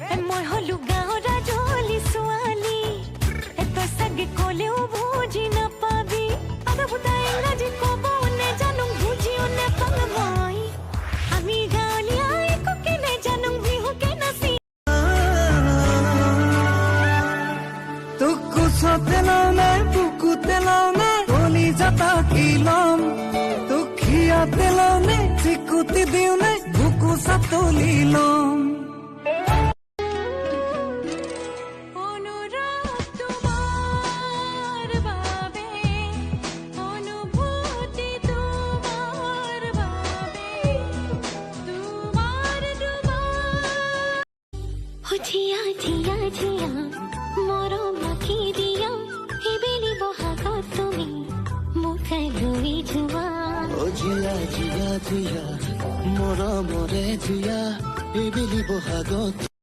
মই হলো গাঁৱৰ ৰাজলি ছোৱালী তই চাগে ক'লেও বুজি নাপাবি আধা ইংৰাজী ক'ব নেজানো বুজিও নেপাওঁ মই আমি গাঁৱলীয়া একোকে নেজানো বিহুকে নাচি তোক কোচতে লওঁ নে বুকুতে লওঁ নে কলি যাতা কি ল'ম তোক খিয়াতে লওঁ নে চিকুতি দিওঁ নে বুকু চাতলি ল'ম ঝিয়া ঝিয়া ঝিয়া মৰম ৰাখি দিয়া এইবেলি বহাগত তুমি মোক লৈ যোৱা ঝিয়া ঝিয়া ঝিয়া মৰমৰে ঝিয়া এইবেলি বহাগত